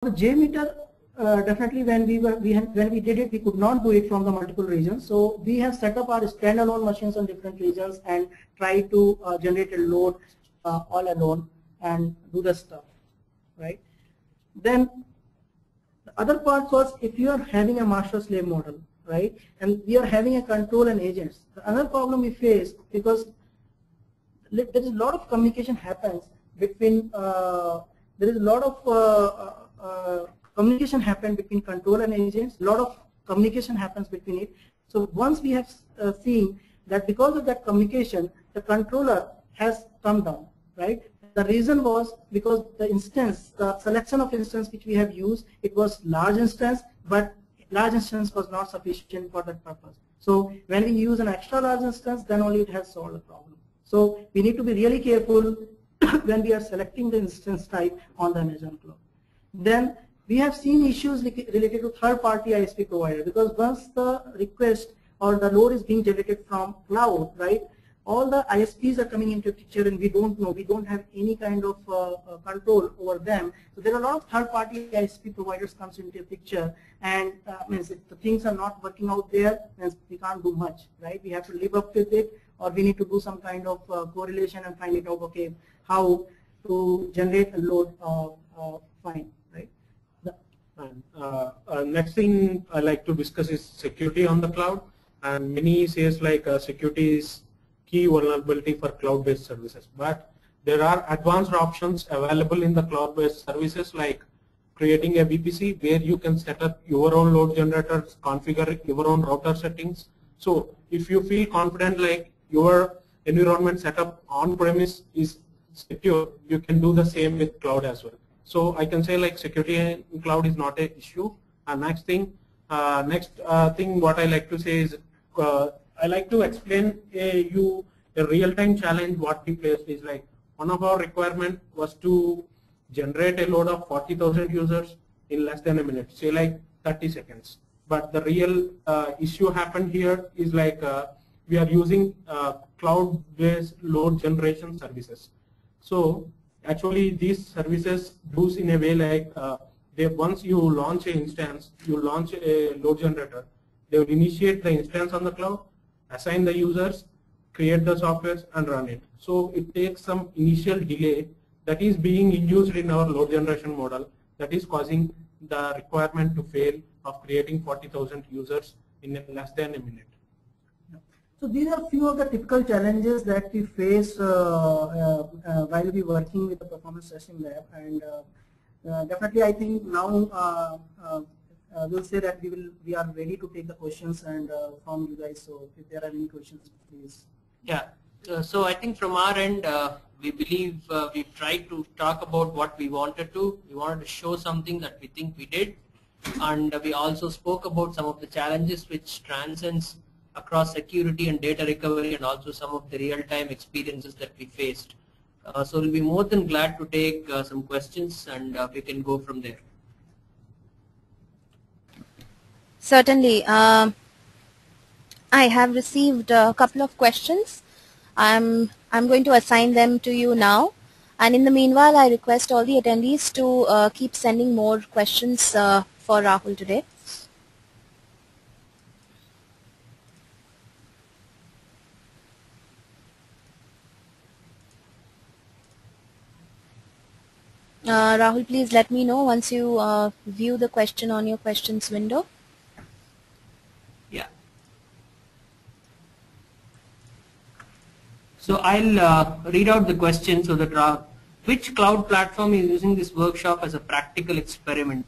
the JMeter, definitely when we did it, we could not do it from the multiple regions. So we have set up our standalone machines on different regions and try to generate a load all alone and do the stuff, right? Then the other part was if you are having a master-slave model, right, and we are having a control and agents. The other problem we face, because there is a lot of communication happens between there is a lot of communication happen between control and agents. A lot of communication happens between it. So once we have seen that because of that communication, the controller has come down, right? The reason was because the instance, the selection of instance which we have used, it was large instance, but large instance was not sufficient for that purpose. So when we use an extra large instance, then only it has solved the problem. So we need to be really careful when we are selecting the instance type on the Amazon cloud. Then we have seen issues related to third-party ISP provider, because once the request or the load is being generated from cloud, right, all the ISPs are coming into picture and we don't know, we don't have any kind of control over them. So there are a lot of third-party ISP providers comes into picture, and means if the things are not working out there, then we can't do much, right? We have to live up with it, or we need to do some kind of correlation and find it out, okay, how to generate a load fine, right? Next thing I like to discuss is security on the cloud, and many says like security is key vulnerability for cloud-based services, but there are advanced options available in the cloud-based services, like creating a VPC where you can set up your own load generators, configure your own router settings. So if you feel confident like your environment setup on-premise is secure, you can do the same with cloud as well. So I can say like security in cloud is not an issue. And next thing what I like to say is I like to explain you a real-time challenge. What we faced is like one of our requirement was to generate a load of 40,000 users in less than a minute, say like 30 seconds. But the real issue happened here is like we are using cloud-based load generation services. So actually these services do in a way like once you launch an instance, you launch a load generator, they will initiate the instance on the cloud, assign the users, create the software and run it. So it takes some initial delay that is being induced in our load generation model, that is causing the requirement to fail of creating 40,000 users in less than a minute. So these are few of the typical challenges that we face while we working with the performance testing lab, and definitely I think now we'll say that we are ready to take the questions and from you guys. So if there are any questions, please. Yeah. So I think from our end, we believe we've tried to talk about what we wanted to. We wanted to show something that we think we did, and we also spoke about some of the challenges which transcends across security and data recovery, and also some of the real-time experiences that we faced. So we'll be more than glad to take some questions, and we can go from there. Certainly. I have received a couple of questions. I'm going to assign them to you now, and in the meanwhile I request all the attendees to keep sending more questions for Rahul today. Rahul, please let me know once you view the question on your questions window. Yeah. So I'll read out the question so that which cloud platform is using this workshop as a practical experiment?